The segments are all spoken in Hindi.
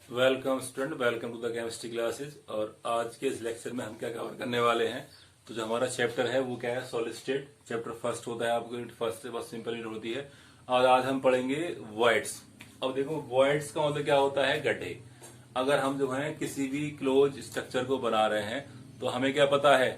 Welcome student, welcome to the chemistry classes. और आज के इस लेक्चर में हम क्या कवर करने वाले हैं, तो जो हमारा चैप्टर है वो क्या है, सॉलिड स्टेट। चैप्टर फर्स्ट होता है, आपको यूनिट फर्स्ट से बहुत सिंपल यूनिट होती है। और आज हम पढ़ेंगे वॉइड्स। अब देखो, वॉइड्स का मतलब क्या होता है, गड्ढे। अगर हम जो है किसी भी क्लोज स्ट्रक्चर को बना रहे हैं तो हमें क्या पता है,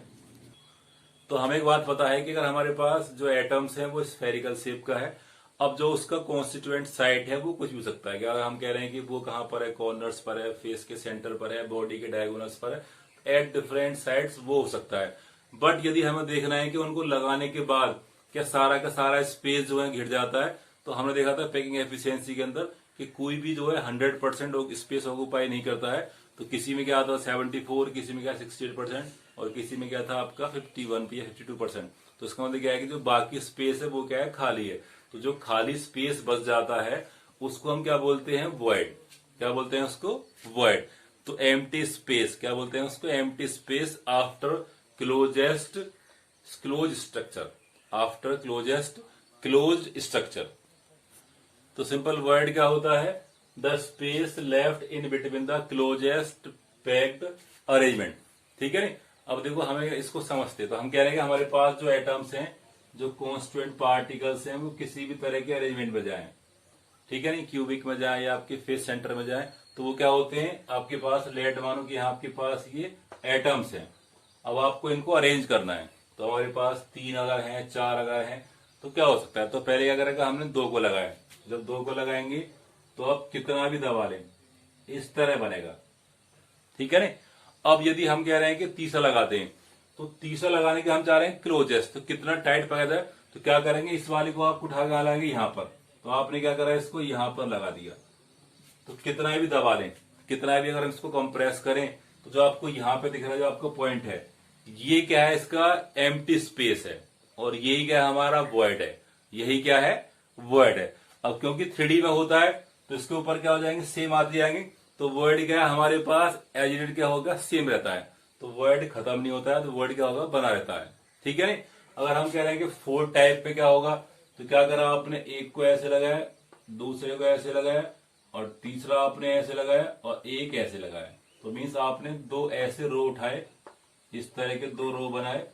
तो हमें एक बात पता है कि अगर हमारे पास जो एटम्स हैं वो स्फेरिकल शेप का है। अब जो उसका कॉन्स्टिट्यूएंट साइट है वो कुछ भी हो सकता है। कि अगर हम कह रहे हैं कि वो कहाँ पर है, कॉर्नर्स पर है, फेस के सेंटर पर है, बॉडी के डायगोनल्स पर है, एट डिफरेंट साइड्स वो हो सकता है। बट यदि हमें देखना है कि उनको लगाने के बाद क्या सारा का सारा स्पेस जो है घिर जाता है, तो हमने देखा था पैकिंग एफिशिएंसी के अंदर कि कोई भी जो है 100% स्पेस ऑक्यूपाई नहीं करता है। तो किसी में क्या आता था 74, किसी में क्या 68%, और किसी में क्या था आपका 51 या 52%। तो इसका मतलब क्या है कि जो बाकी स्पेस है वो क्या है, खाली है। तो जो खाली स्पेस बच जाता है उसको हम क्या बोलते हैं, वॉइड। क्या बोलते हैं उसको, वॉइड। तो एम्प्टी स्पेस क्या बोलते हैं उसको, empty space after closest close structure, after closest close structure. तो सिंपल वर्ड क्या होता है, the space left in between the closest packed arrangement. ठीक है नी। अब देखो, हमें इसको समझते, तो हम कह रहे हैं कि हमारे पास जो एटम्स हैं, जो कॉन्स्टिट्यूएंट पार्टिकल्स हैं, वो किसी भी तरह के अरेंजमेंट में जाएं, ठीक है नी, क्यूबिक में जाए या आपके फेस सेंटर में जाए, तो वो क्या होते हैं आपके पास, लेट मानो कि यहाँ आपके पास ये एटम्स हैं। अब आपको इनको अरेंज करना है। तो हमारे पास 3 अगर हैं, 4 अगर हैं, तो क्या हो सकता है, तो पहले क्या करेगा, हमने 2 को लगाया। जब 2 को लगाएंगे तो अब कितना भी दबा लें इस तरह बनेगा, ठीक है ना। अब यदि हम कह रहे हैं कि तीसरा लगाते हैं, तो तीसरा लगाने के हम चाह रहे हैं क्लोजेस्ट, तो कितना टाइट पकड़ जाए, तो क्या करेंगे, इस वाले को आप उठा के लाएंगे यहाँ पर। तो आपने क्या करा, इसको यहाँ पर लगा दिया। तो कितना भी दबा लें, कितना भी अगर हम इसको कंप्रेस करें, तो जो आपको यहाँ पे दिख रहा है, जो आपको पॉइंट है, ये क्या है, इसका एम्प्टी स्पेस है। और यही क्या है, हमारा वॉइड है। यही क्या है, वॉइड है। अब क्योंकि 3D में होता है तो इसके ऊपर क्या हो जाएंगे, सेम आते जाएंगे। तो वॉइड क्या है हमारे पास, एजिडेड क्या होगा, सेम रहता है। तो वॉइड खत्म नहीं होता है, तो वॉइड क्या होगा, बना रहता है। ठीक है नहीं। अगर हम कह रहे हैं कि 4 टाइप पे क्या होगा, तो क्या करा आपने, एक को ऐसे लगाया, दूसरे को ऐसे लगाया, और तीसरा आपने ऐसे लगाया, और एक ऐसे लगाया। तो मीन्स आपने 2 ऐसे रो उठाए, इस तरह के 2 रो बनाए,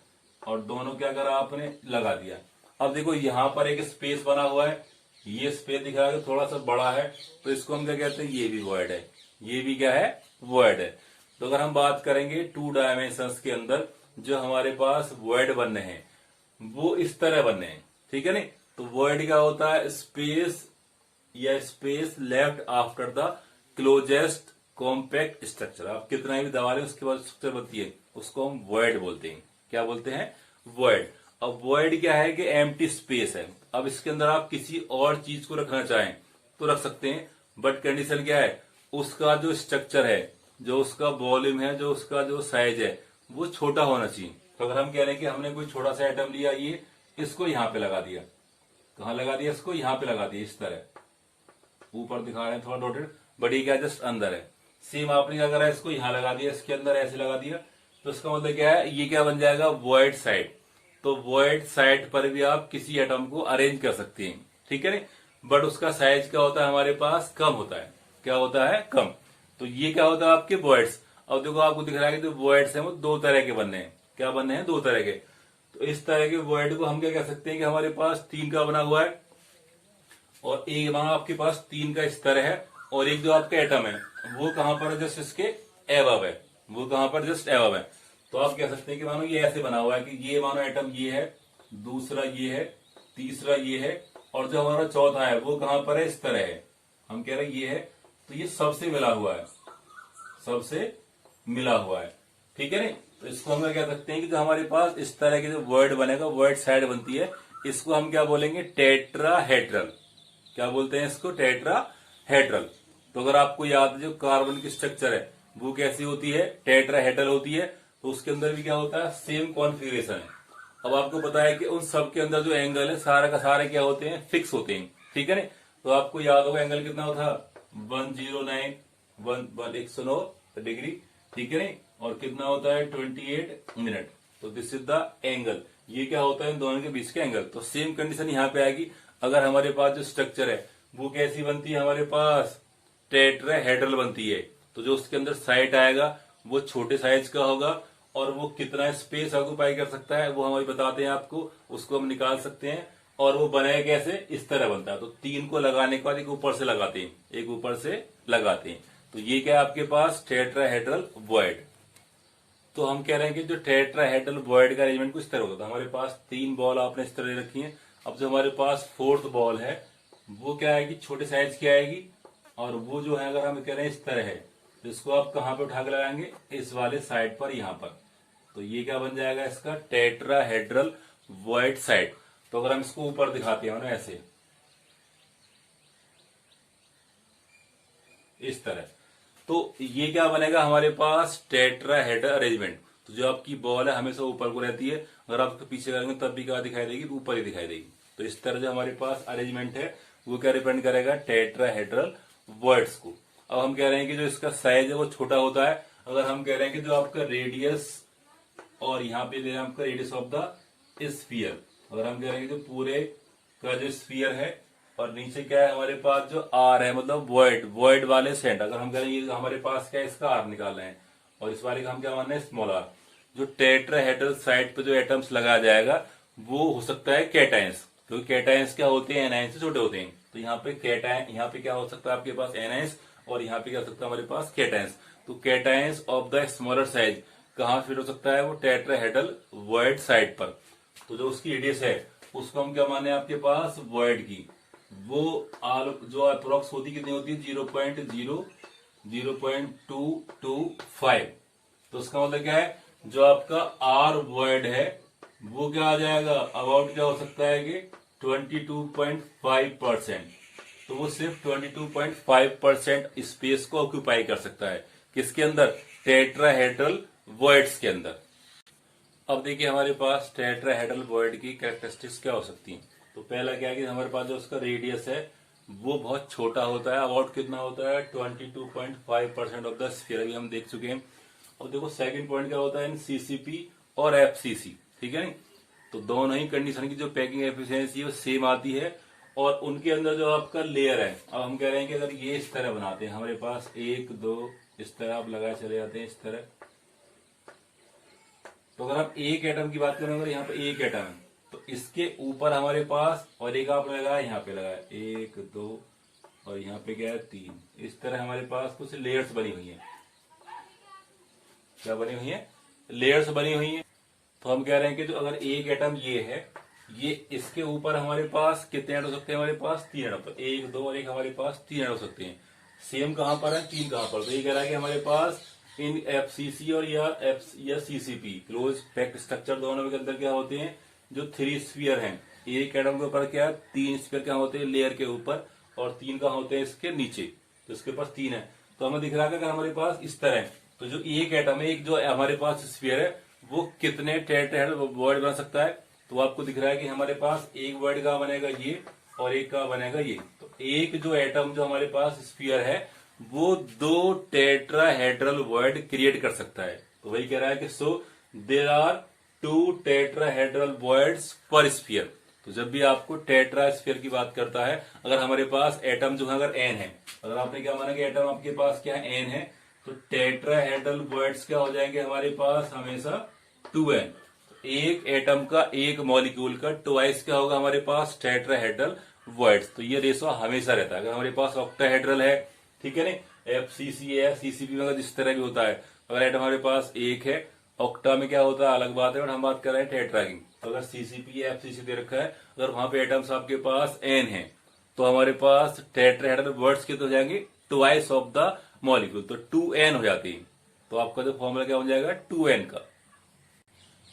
और दोनों क्या करा आपने, लगा दिया। अब देखो, यहां पर एक स्पेस बना हुआ है, ये स्पेस दिख रहा है कि थोड़ा सा बड़ा है, तो इसको हम क्या कहते हैं, ये भी वॉइड है। ये भी क्या है, वॉइड है। तो अगर हम बात करेंगे 2 डायमेंशंस के अंदर जो हमारे पास वॉइड बनने हैं, वो इस तरह बनने हैं, ठीक है नहीं। तो वॉइड क्या होता है, स्पेस या space left after the closest compact structure. आप कितना भी दबा लें उसके बाद स्ट्रक्चर बनती है, उसको हम वॉइड बोलते हैं। क्या बोलते हैं, वॉइड। अब वॉइड क्या है कि एम्प्टी स्पेस है। अब इसके अंदर आप किसी और चीज को रखना चाहें तो रख सकते हैं, बट कंडीशन क्या है, उसका जो स्ट्रक्चर है, जो उसका वॉल्यूम है, जो उसका जो साइज है, वो छोटा होना चाहिए। तो अगर हम कह रहे हैं कि हमने कोई छोटा सा आइटम लिया, ये इसको यहां पे लगा दिया, कहां लगा दिया, इसको यहां पे लगा दिया, इस तरह ऊपर दिखा रहे हैं थोड़ा डॉटेड, बट ये क्या जस्ट अंदर है। सेम आपने क्या करा, इसको यहां लगा दिया, इसके अंदर ऐसे लगा दिया। तो इसका मतलब क्या है, ये क्या बन जाएगा, वॉइड साइड। तो वॉइड साइड पर भी आप किसी एटम को अरेंज कर सकते हैं, ठीक है ना। बट उसका साइज क्या होता है, हमारे पास कम होता है। क्या होता है, कम। तो ये क्या होता है, आपके वॉइड्स। अब देखो, आपको दिख रहा है कि जो वॉइड्स हैं वो 2 तरह के बनने हैं। क्या बनने हैं, 2 तरह के। तो इस तरह के वॉइड को हम क्या कह सकते हैं कि हमारे पास 3 का बना हुआ है, और एक मानो आपके पास 3 का स्तर है, और एक जो आपका एटम है वो कहां पर है, जस्ट इसके एबव है। वो कहां पर, जस्ट एबव है। तो आप कह सकते हैं कि मानो ये ऐसे बना हुआ है कि ये मानो एटम ये है, दूसरा ये है, तीसरा ये है, और जो हमारा चौथा है वो कहां पर है, इस तरह है। हम कह रहे हैं ये है, तो ये सबसे मिला हुआ है, सबसे मिला हुआ है, ठीक है नहीं। तो इसको हम क्या कह सकते हैं कि जो हमारे पास इस तरह के जो वर्ड बनेगा, वर्ड साइड बनती है, इसको हम क्या बोलेंगे, टेट्राहेड्रल। क्या बोलते हैं इसको, टेट्राहेड्रल। तो अगर आपको याद है, जो कार्बन की स्ट्रक्चर है वो कैसी होती है, टेट्राहेड्रल होती है। तो उसके अंदर भी क्या होता है, सेम कॉन्फ़िगरेशन है। अब आपको पता है कि उन सब के अंदर जो एंगल है सारा का सारे क्या होते हैं, फिक्स होते हैं, ठीक है ना। तो आपको याद होगा एंगल कितना होता है, 109 डिग्री, ठीक है नहीं। और कितना होता है, 28 मिनट। तो दिस इज द एंगल। ये क्या होता है, इन दोनों के बीच का एंगल। तो सेम कंडीशन यहाँ पे आएगी। अगर हमारे पास जो स्ट्रक्चर है वो कैसी बनती है, हमारे पास टेट्राहेड्रल बनती है। तो जो उसके अंदर साइट आएगा वो छोटे साइज का होगा और वो कितना स्पेस ऑक्यूपाई कर सकता है वो हमें बताते हैं आपको, उसको हम निकाल सकते हैं। और वो बने कैसे, इस तरह बनता है। तो 3 को लगाने के बाद एक ऊपर से लगाते हैं, एक ऊपर से लगाते हैं। तो ये क्या है आपके पास टेट्राहेड्रल वॉइड। तो हम कह रहे हैं कि जो टेट्राहेड्रल वॉइड का अरेंजमेंट कुछ तरह होता है। हमारे पास 3 बॉल आपने इस तरह रखी है। अब जो हमारे पास 4th बॉल है वो क्या आएगी, छोटे साइज की आएगी। और वो जो है अगर हम कह रहे हैं इस तरह है, तो इसको आप कहां पे उठा के लगाएंगे, इस वाले साइड पर, यहां पर। तो ये क्या बन जाएगा इसका, टेट्राहेड्रल वॉइड साइड। तो अगर हम इसको ऊपर दिखाते हैं ना ऐसे, इस तरह, तो ये क्या बनेगा हमारे पास, टेट्राहेड्रल अरेंजमेंट। तो जो आपकी बॉल है हमेशा ऊपर को रहती है, अगर आप उसको पीछे करेंगे तब भी क्या दिखाई देगी, ऊपर ही दिखाई देगी। तो इस तरह जो हमारे पास अरेंजमेंट है वो क्या रिप्रेजेंट करेगा, टेट्राहेड्रल वर्ड्स को। अब हम कह रहे हैं कि जो इसका साइज है वो छोटा होता है। अगर हम कह रहे हैं कि जो आपका रेडियस, और यहाँ पे ले रहे हैं आपका रेडियस ऑफ द स्फीयर। अगर हम कह रहे हैं कि जो पूरे का जो स्फीयर है, और नीचे क्या है हमारे पास जो आर है, मतलब वॉइड वाले सेंट। अगर हम कह रहे हैं ये हमारे पास क्या है, इसका आर निकालना है, और इस वाले का हम क्या मानना है, स्मॉल आर। जो टेट्राहेड्रल साइड पे जो एटम्स लगाया जाएगा वो हो सकता है कैटायंस, क्योंकि कैटायंस क्या होते हैं, एनायंस से छोटे होते हैं। तो यहाँ पे कैटायन, यहाँ पे क्या हो सकता है आपके पास एनायंस, और यहाँ पे क्या हो सकता है हमारे पास कैटायंस। तो cations of the smaller size कहाँ फिट हो सकता है, वो टेट्राहेड्रल वॉइड साइड पर। तो जो उसकी रेडियस है उसको हम क्या माने आपके पास, वॉइड की। वो जो अप्रोक्स होती कितनी होती है, 0.225। तो उसका मतलब क्या है, जो आपका आर वॉइड है वो क्या आ जाएगा, अबाउट क्या हो सकता है कि 22.5%। तो वो सिर्फ 22.5% स्पेस को ऑक्यूपाई कर सकता है, किसके अंदर, टेट्राहेड्रल वॉइड्स के अंदर। अब देखिए हमारे पास टेट्राहेड्रल वॉइड की कैरेक्टरिस्टिक्स क्या हो सकती हैं। तो पहला क्या है कि हमारे पास जो उसका रेडियस है वो बहुत छोटा होता है। अबाउट कितना होता है, 22.5% ऑफ द स्फीयर, अभी हम देख चुके हैं। अब देखो सेकंड पॉइंट क्या होता है, इन सीसीपी और एफसीसी, ठीक है। तो दोनों ही कंडीशन की जो पैकिंग एफिशिएंसी है वो सेम आती है, और उनके अंदर जो आपका लेयर है, अब हम कह रहे हैं कि अगर ये इस तरह बनाते हैं, हमारे पास 1 2 इस तरह आप लगाए चले जाते हैं इस तरह। तो अगर आप एक एटम की बात करें, अगर यहाँ पे एक एटम है तो इसके ऊपर हमारे पास, और एक आप लगाया यहाँ पे लगाया 1 2, और यहाँ पे क्या है 3। इस तरह हमारे पास कुछ लेयर्स बनी हुई है। क्या बनी हुई है, लेयर्स बनी हुई है। तो हम कह रहे हैं कि जो अगर एक एटम ये है, ये इसके ऊपर हमारे पास कितने ऐड हो सकते हैं, हमारे पास 3 एटम। तो 1 2 और एक हमारे पास 3 ऐड हो सकते हैं। सेम कहां पर है, 3 कहां पर। तो ये कह रहा है कि हमारे पास इन एफसीसी और या सीसीपी क्लोज पैक्ड स्ट्रक्चर दोनों के अंदर क्या होते हैं, जो 3 स्फीयर हैं। एक एटम के ऊपर क्या है, 3 स्फीयर क्या होते हैं लेयर के ऊपर, और 3 कहां होते हैं इसके नीचे। तो इसके पास 3 है। तो हमें दिख रहा है कि अगर हमारे पास इस तरह है, तो जो एक एटम है, एक जो हमारे पास स्फीयर है, वो कितने टेट्राहेड्रल वॉइड बना सकता है। तो आपको दिख रहा है कि हमारे पास एक वॉइड का बनेगा ये, और एक का बनेगा ये। तो एक जो एटम जो हमारे पास स्फीयर है वो 2 टेट्राहेड्रल वॉइड क्रिएट कर सकता है। तो वही कह रहा है कि so there are 2 tetrahedral voids per sphere. तो जब भी आपको टेट्रा स्फीयर की बात करता है, अगर हमारे पास एटम जो है अगर एन है, अगर आपने क्या माना कि एटम आपके पास क्या है, एन है, तो टेट्राहेड्रल वॉइड्स क्या हो जाएंगे हमारे पास हमेशा 2n। एक एटम का, एक मॉलिक्यूल का ट्वाइस क्या होगा हमारे पास, टेट्राहेड्रल वॉइड्स। तो ये रेशो हमेशा रहता है। अगर हमारे पास ऑक्टाहेड्रल है, ठीक है ना, एफसीसी है, सीसीपी में जिस तरह भी होता है, अगर एटम हमारे पास एक है, ऑक्टा में क्या होता है अलग बात है, और हम बात कर रहे हैं टेट्रा की। तो अगर सीसीपी या एफसीसी दे रखा है, अगर वहां पे एटम्स आपके पास एन है, तो हमारे पास टेट्राहेड्रल वर्ड्स कितने हो जाएंगे, ट्वाइस ऑफ द मॉलिक्यूल, तो 2n हो जाती है। तो आपका जो फॉर्मूला क्या हो जाएगा, 2n का।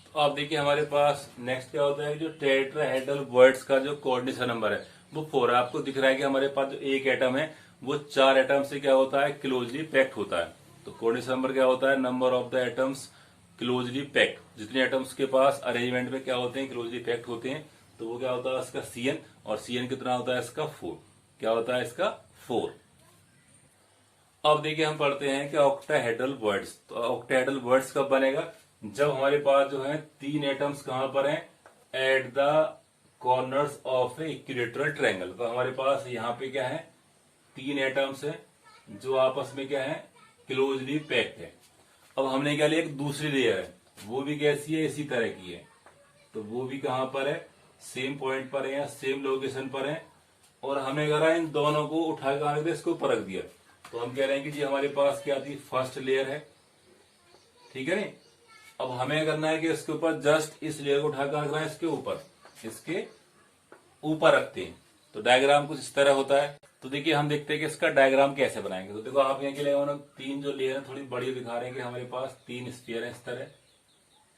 तो आप देखिए हमारे पास नेक्स्ट क्या होता है, जो टेट्राहेड्रल वर्ड्स का जो कोऑर्डिनेशन नंबर है वो 4 है। आपको दिख रहा है कि हमारे पास जो एक एटम है वो 4 एटम से क्या होता है, क्लोजली पैक्ड होता है। तो कोऑर्डिनेशन नंबर क्या होता है, number of the atoms closely packed. जितने एटम्स के पास अरेंजमेंट में क्या होते हैं, क्लोजली पैक्ड होते हैं, तो वो क्या होता है इसका Cn, और Cn कितना होता है इसका 4। क्या होता है इसका 4। अब देखिए हम पढ़ते हैं कि ऑक्टाहेड्रल वर्ड्स। तो ऑक्टाहेड्रल वर्ड्स कब बनेगा, जब हमारे पास जो है 3 एटम्स कहां पर हैं, at the corners of A equilateral triangle. तो हमारे पास यहाँ पे क्या है, 3 एटम्स है, जो आपस में क्या है, क्लोजली पैक्ड है। अब हमने क्या लिया, एक दूसरी लेयर है, वो भी कैसी है, इसी तरह की है। तो वो भी कहां पर है, सेम पॉइंट पर है या सेम लोकेशन पर है। और हमें करा इन दोनों को उठा कर आने इसको ऊपर रख दिया। तो हम कह रहे हैं कि जी हमारे पास क्या थी, फर्स्ट लेयर है, ठीक है नहीं। अब हमें करना है कि इसके ऊपर जस्ट इस लेयर को उठाकर रखना है, इसके ऊपर रखते हैं। तो डायग्राम कुछ इस तरह होता है। तो देखिए हम देखते हैं कि इसका डायग्राम कैसे बनाएंगे। तो देखो आप यहाँ के लिए तीन जो लेयर है थोड़ी बड़ी दिखा रहे हैं कि हमारे पास तीन स्फीयर है इस तरह,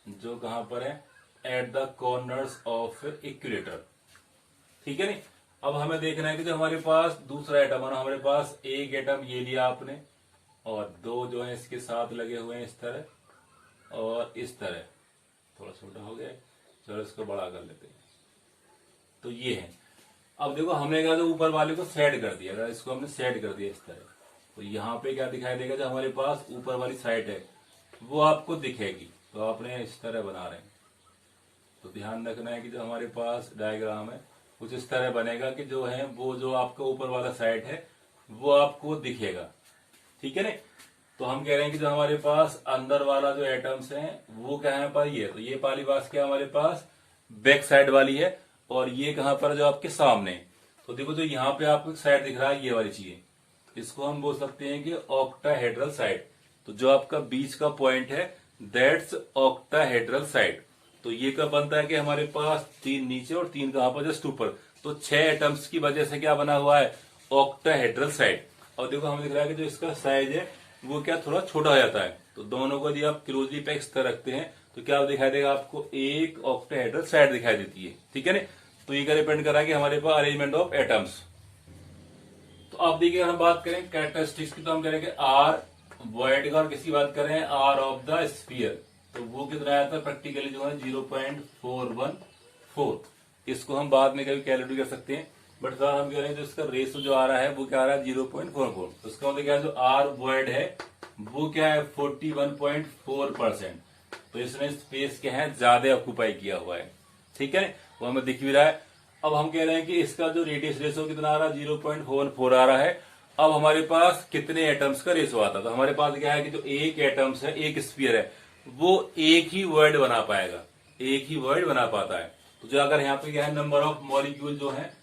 जो कहां पर है, at the corners of equator, ठीक है नहीं। अब हमें देखना है कि जो हमारे पास दूसरा एटम है, हमारे पास एक एटम ये लिया आपने, और दो जो है इसके साथ लगे हुए हैं इस तरह और इस तरह। थोड़ा छोटा हो गया, चलो इसको बड़ा कर लेते हैं। तो ये है। अब देखो हमने क्या, जो ऊपर वाले को सेट कर दिया, अगर इसको हमने सेट कर दिया इस तरह, तो यहाँ पे क्या दिखाई देगा, जो हमारे पास ऊपर वाली साइड है वो आपको दिखेगी। तो आपने इस तरह बना रहे हैं, तो ध्यान रखना है कि जो हमारे पास डायग्राम है कुछ इस तरह बनेगा कि जो है वो जो आपका ऊपर वाला साइड है वो आपको दिखेगा, ठीक है ना। तो हम कह रहे हैं कि जो हमारे पास अंदर वाला जो एटम्स है वो क्या है पर ये, तो ये वाली बात क्या हमारे पास बैक साइड वाली है, और ये कहां पर जो आपके सामने। तो देखो जो यहाँ पे आपको साइड दिख रहा है ये वाली चीज, इसको हम बोल सकते हैं कि ऑक्टाहेड्रल साइड। तो जो आपका बीच का पॉइंट है दैट्स ऑक्टाहेड्रल साइड। तो ये कब बनता है कि हमारे पास तीन नीचे और तीन कहां पर, जस्ट ऊपर। तो 6 एटम्स की वजह से क्या बना हुआ है, ऑक्टाहेड्रल साइड। और देखो हमें दिख रहा है कि जो इसका साइज है वो क्या थोड़ा छोटा हो जाता है। तो दोनों को यदि आप क्लोजली पैक्ड रखते हैं तो क्या दिखाई देगा आपको, एक ऑक्टाहेड्रल साइड दिखाई देती है, ठीक है ना। तो ये क्या डिपेंड कर रहा है कि हमारे पास अरेंजमेंट ऑफ एटम्स। तो आप देखिए हम बात करें कैरेक्टरिस्टिक्स की, तो हम करेंगे आर वॉइड का, और किसी बात करें आर ऑफ द स्फीयर, तो वो कितना आया था प्रैक्टिकली जो है 0.414। इसको हम बाद में कभी कैलकुलेट कर सकते हैं, बट सर हम कह रहे हैं जो इसका रेशो जो आ रहा है वो क्या आ रहा है 0.44। तो इसका मतलब क्या है, जो आर वॉइड है वो क्या है 41.4%। तो इसने स्पेस क्या है ज्यादा ऑक्यूपाई किया हुआ है, ठीक है, वो हमें दिख भी रहा है। अब हम कह रहे हैं कि इसका जो रेडियस रेशो कितना आ रहा है 0.44 आ रहा है। अब हमारे पास कितने एटम्स का रेशो आता है, तो हमारे पास क्या है कि जो एक एटम्स है, एक स्फीयर है, वो एक ही वर्ड बना पाएगा, एक ही वर्ड बना पाता है। तो जो अगर यहाँ पे क्या है नंबर ऑफ मॉलिक्यूल जो है,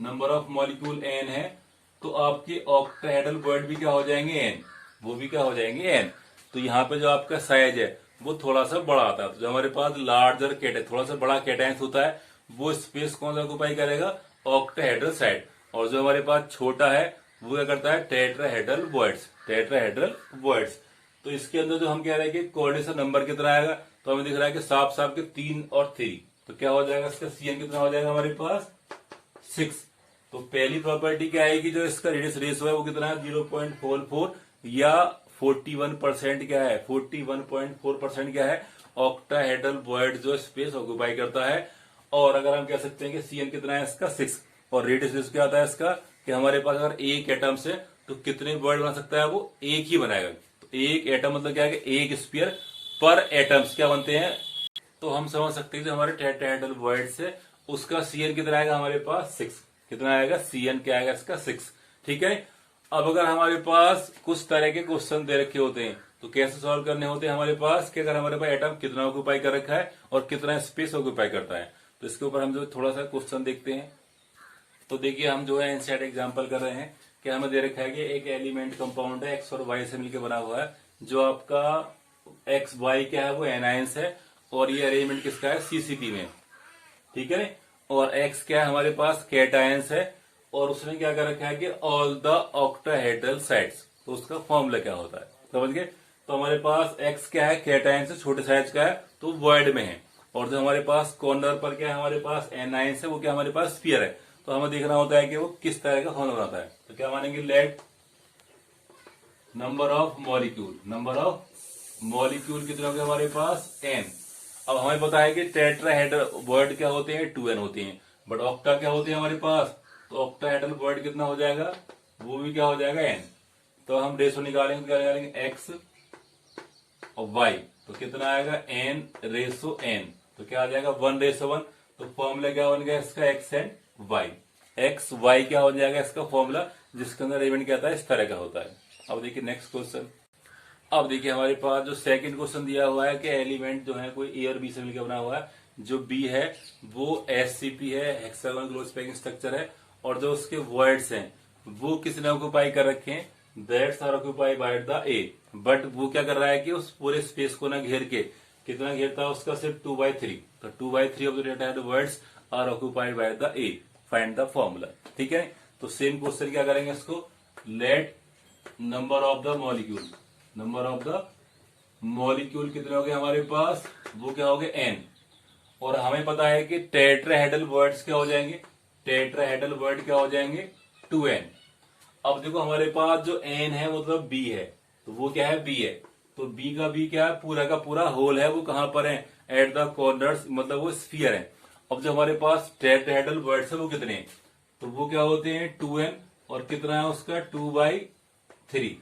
नंबर ऑफ मॉलिक्यूल n है, तो आपके ऑक्टाहेड्रल वर्ड भी क्या हो जाएंगे n, वो भी क्या हो जाएंगे n। तो यहाँ पे जो आपका साइज है वो थोड़ा सा बड़ा आता है। तो जो हमारे पास लार्जर कैटायन, थोड़ा सा बड़ा कैटायंस होता है, वो स्पेस कौन सा ऑक्यूपाई करेगा, ऑक्टाहेड्रल साइड। और जो हमारे पास छोटा है वो क्या करता है, टेट्राहेड्रल वॉइड्स, टेट्राहेड्रल वॉइड्स। तो इसके अंदर जो हम कह रहे हैं कि कोऑर्डिनेशन नंबर कितना आएगा, तो हमें दिख रहा है कि साफ साफ के 3 और 3। तो क्या हो जाएगा इसका CN कितना हो जाएगा हमारे पास 6। तो पहली प्रॉपर्टी क्या है कि जो इसका रेडियस रेशो है वो कितना है 0.44 या 41% क्या है, 41.4% क्या है, ऑक्टाहेड्रल वॉइड जो स्पेस ऑक्यूपाई करता है। और अगर हम कह सकते हैं कि CN कितना है इसका 6, और रेडियस रेशो क्या आता है इसका कि हमारे पास अगर एक एटम्स है तो कितने वर्ड बना सकता है, वो एक ही बनाएगा। तो एक एटम मतलब क्या है कि एक स्फीयर पर एटम्स क्या बनते हैं। तो हम समझ सकते हैं जो हमारे टेट्राहेड्रल वर्ड से उसका CN कितना आएगा हमारे पास 6, कितना आएगा CN क्या आएगा इसका 6, ठीक है। अब अगर हमारे पास कुछ तरह के क्वेश्चन दे रखे होते हैं तो कैसे सॉल्व करने होते हैं हमारे पास कि अगर हमारे पास एटम कितना ऑक्यूपाई कर रखा है और कितना स्पेस ऑक्यूपाई करता है। तो इसके ऊपर हम जो थोड़ा सा क्वेश्चन देखते हैं। तो देखिए हम जो है इनसेट एग्जांपल कर रहे हैं कि हमें दे रखा है कि एक एलिमेंट कंपाउंड है एक्स और वाई से मिलकर बना हुआ है, जो आपका एक्स वाई क्या है वो एनायंस है, और ये अरेंजमेंट किसका है CCP में, ठीक है। और एक्स क्या है हमारे पास कैटायंस है, और उसने क्या कर रखा है कि ऑल द ऑक्टाहेड्रल साइड्स। तो उसका फॉर्मूला क्या होता है समझ गए। तो हमारे पास एक्स क्या है कैटायंस है, छोटे साइज का है, तो वर्ड में है। और जो हमारे पास कॉर्नर पर क्या है हमारे पास एनायंस है, वो क्या हमारे पास स्फीयर है। तो हमें देखना होता है कि वो किस तरह का फॉर्मूला बनाता है। तो क्या मानेंगे, late number of molecule, number of molecule कितने होंगे हमारे पास n। अब हमें पता है कि टेट्राहेड्रल वर्ड क्या होते हैं 2n होते हैं, बट ऑक्टा क्या होते हैं हमारे पास, तो ऑक्टाहेड्रल वर्ड कितना हो जाएगा, वो भी क्या हो जाएगा n। तो हम रेशो निकालेंगे, क्या निकालेंगे x और y, तो कितना आएगा n रेशो n, तो क्या आ जाएगा 1:1। तो फॉर्मूला क्या बन गया इसका x and y, x y क्या हो जाएगा इसका फॉर्मूला, जिसके अंदर अरेंजमेंट क्या आता है इस तरह का होता है। अब देखिए नेक्स्ट क्वेश्चन। अब देखिए हमारे पास जो सेकंड क्वेश्चन दिया हुआ है कि एलिमेंट जो है कोई ए और बी से मिलकर बना हुआ है। जो बी है वो एससीपी है, हेक्सागोनल क्लोज पैकिंग स्ट्रक्चर है, और जो उसके वर्ड्स हैं वो किसने ऑक्यूपाई कर रखे हैं, that's are occupy by the A. But वो क्या कर रहा है कि उस पूरे स्पेस को ना घेर के, कितना घेरता है उसका, सिर्फ 2/3। तो 2/3 ऑफ द डेटा हेड voids are occupied by the A, find the formula. ठीक है, तो सेम क्वेश्चन क्या करेंगे इसको, let number of the molecule, number of the molecule कितने हो गए हमारे पास, वो क्या हो गए एन। और हमें पता है कि टेट्राहेड्रल वर्ड्स क्या हो जाएंगे, टेट्राहेड्रल वर्ड क्या हो जाएंगे 2n। अब देखो हमारे पास जो n है मतलब b है, तो वो क्या है b है, तो b का b क्या है, पूरा का पूरा होल है, वो कहां पर है, एट द कॉर्नर्स, मतलब वो स्फीयर है। अब जो हमारे पास टेट्राहेड्रल वर्ड्स है वो कितने हैं, तो वो क्या होते हैं 2n, और कितना है उसका 2/3,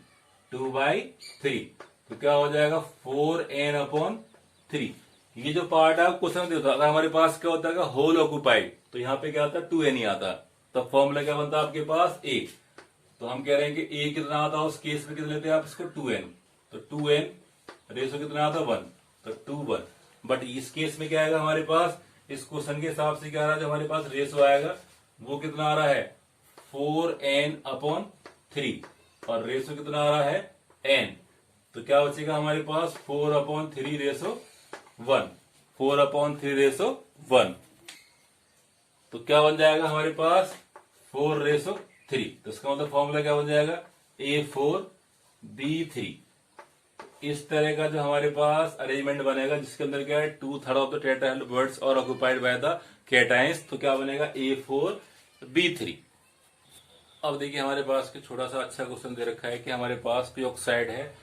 2/3, तो क्या हो जाएगा 4n/3। ये जो पार्ट है क्वेश्चन देता, अगर हमारे पास क्या होता है होल ऑक्यूपाइड, तो यहाँ पे क्या आता है 2n ही आता, तब फॉर्मूला क्या बनता है आपके पास a। तो हम कह रहे हैं कि a कितना आता है उस केस में, कितना लेते हैं आप इसको 2n, तो 2n रेशो कितना आता है 1, तो 2:1। बट इस केस में क्या आएगा हमारे पास, इस क्वेश्चन के हिसाब से क्या आ रहा है, जो हमारे पास रेशो आएगा वो कितना आ रहा है 4n/3, और रेशो कितना आ रहा है n, तो क्या बचेगा हमारे पास 4/3/1, 4/3/1, तो क्या बन जाएगा हमारे पास 4/3। तो इसका मतलब फॉर्मूला क्या बन जाएगा A4B3। इस तरह का जो हमारे पास अरेंजमेंट बनेगा जिसके अंदर क्या है 2/3 ऑफ द टेट्राहेड्रल वर्ड्स और ऑक्यूपाइड बाय द कैटायंस, तो क्या बनेगा A4B3। अब देखिए हमारे पास के छोटा सा अच्छा क्वेश्चन दे रखा है कि हमारे पास कोई ऑक्साइड है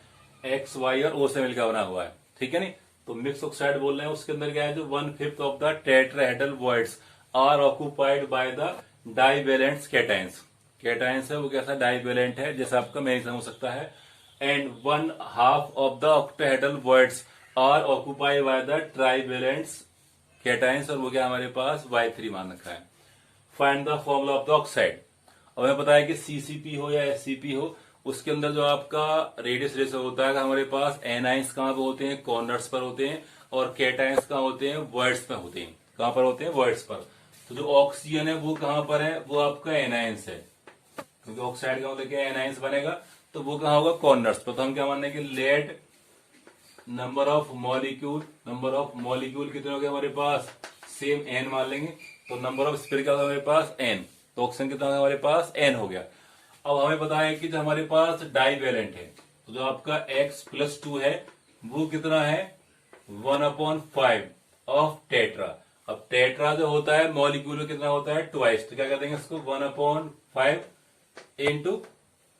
X, Y और O से मिलकर बना हुआ है, ठीक है नी। तो मिक्स ऑक्साइड बोल रहे हैं, उसके अंदर क्या है जो 1/5 of the tetrahedral voids are occupied by the divalent cations. Cations है वो कैसा डाइवेलेंट है, जैसा आपका मैग्नीशियम हो सकता है। And 1/2 of the octahedral voids are occupied by the trivalent cations, और वो क्या हमारे पास Y3 मान रखा है। Find the formula of the oxide. अब हमें पता है कि CCP हो या SCP हो, उसके अंदर जो आपका रेडियस रेशो होता है हमारे पास एनाइंस कहां पर होते हैं, कॉर्नर्स पर होते हैं, और कैटायंस कहां होते हैं, वर्ड्स पर होते हैं। कहां पर होते हैं, वर्ड्स पर। तो जो ऑक्सीजन है वो कहां पर है, वो आपका एनाइंस है, क्योंकि ऑक्साइड का मतलब क्या एनाइंस बनेगा, तो वो कहां होगा, कॉर्नर्स पर। तो हम क्या मानने के late number of molecule, number of molecule कितने हो गए हमारे पास, सेम n मान लेंगे। तो नंबर ऑफ स्पियर क्या होगा हमारे पास n, तो ऑक्सीजन कितना होगा हमारे पास n हो गया। अब हमें पता है कि जो हमारे पास डाइवेलेंट है, तो जो आपका X+2 है वो कितना है 1/5 ऑफ टेट्रा। अब टेट्रा जो होता है मॉलिक्यूल में कितना होता है ट्वाइस, तो क्या कर देंगे इसको 1/5 इंटू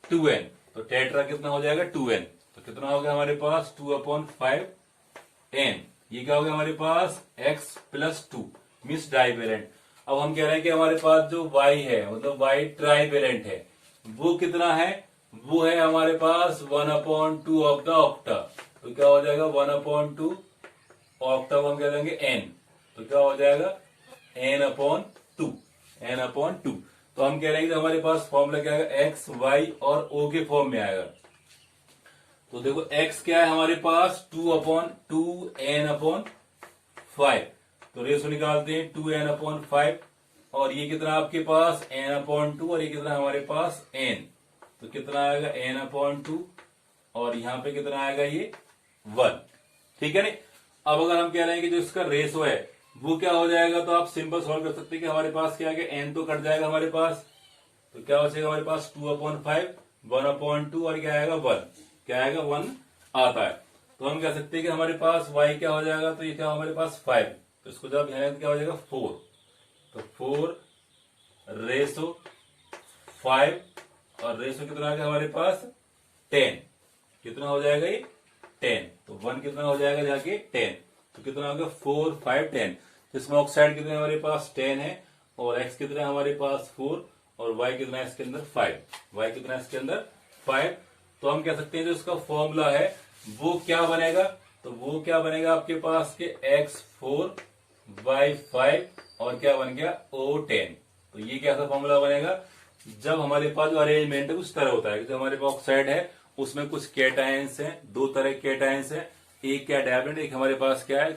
2n, तो टेट्रा कितना हो जाएगा 2n, तो कितना हो गया हमारे पास 2/5n। ये क्या हो गया हमारे पास X+2 मीन्स डाइवेलेंट। अब हम कह रहे हैं कि हमारे पास जो Y है मतलब Y ट्राइवेलेंट है, वो कितना है, वो है हमारे पास 1/2 ऑफ द ऑक्टा, तो क्या हो जाएगा 1/2 ऑक्टा को हम कह देंगे n, तो क्या हो जाएगा n/2, n/2। तो हम कह रहे हैं कि हमारे पास फॉर्मूला क्या आएगा X, Y और O के फॉर्म में आएगा। तो देखो X क्या है हमारे पास 2/2n/5, तो रेशो निकालते हैं 2n/5, और ये कितना आपके पास n/2, और ये कितना हमारे पास n, तो कितना आएगा n/2, और यहाँ पे कितना आएगा ये 1, ठीक है नी। अब अगर हम कह रहे हैं कि जो इसका रेशो है वो क्या हो जाएगा, तो आप सिंपल सॉल्व कर सकते हैं कि हमारे पास क्या है n तो कट जाएगा हमारे पास, तो क्या बचेगा हमारे पास 2/5, 1/2 और क्या आएगा 1, क्या आएगा 1 आता है। तो हम कह सकते हैं कि हमारे पास y क्या हो जाएगा, तो ये क्या हमारे पास 5, तो इसको जब यहाँ क्या हो जाएगा 4, तो 4/5, और रेशो कितना आ गया हमारे पास 10, कितना हो जाएगा ये 10, तो 1 कितना हो जाएगा जाके 10, तो कितना हो गया 4, 5, 10। इसमें ऑक्साइड कितने हमारे पास 10 है, और x कितना है हमारे पास 4, और y कितना है इसके अंदर 5, y कितना है इसके अंदर 5। तो हम कह सकते हैं जो इसका फॉर्मूला है वो क्या बनेगा, तो वो क्या बनेगा आपके पास के X4/5 और क्या बन गया O10। तो ये कैसा फॉर्मूला बनेगा, जब हमारे पास जो अरेंजमेंट है उस तरह होता है कि जब हमारे पास ऑक्साइड है उसमें कुछ कैटायंस हैं, दो तरह के कैटायंस हैं, एक क्या डाइवैलेंट, एक हमारे पास क्या है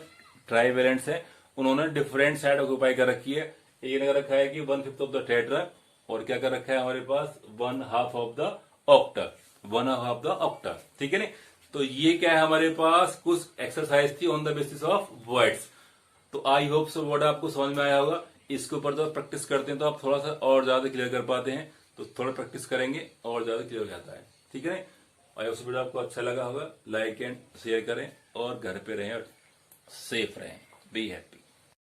ट्राइवेलेंट्स है। उन्होंने डिफरेंट साइड ऑक्यूपाई कर रखी है। एक ने कर रखा है कि 1/5 ऑफ द टेट्रा, और क्या कर रखा है हमारे पास 1/2 of the octa, 1/2 of the octa, ठीक है ना। तो ये क्या है हमारे पास कुछ एक्सरसाइज थी on the basis of words. तो आई होप सो वर्ड आपको समझ में आया होगा। इसके ऊपर जब प्रैक्टिस करते हैं तो आप थोड़ा सा और ज्यादा क्लियर कर पाते हैं। तो थोड़ा प्रैक्टिस करेंगे और ज्यादा क्लियर हो जाता है, ठीक है ना। आई होप सो वीडियो आपको अच्छा लगा होगा। लाइक एंड शेयर करें और घर पे रहें और सेफ रहें। Be happy.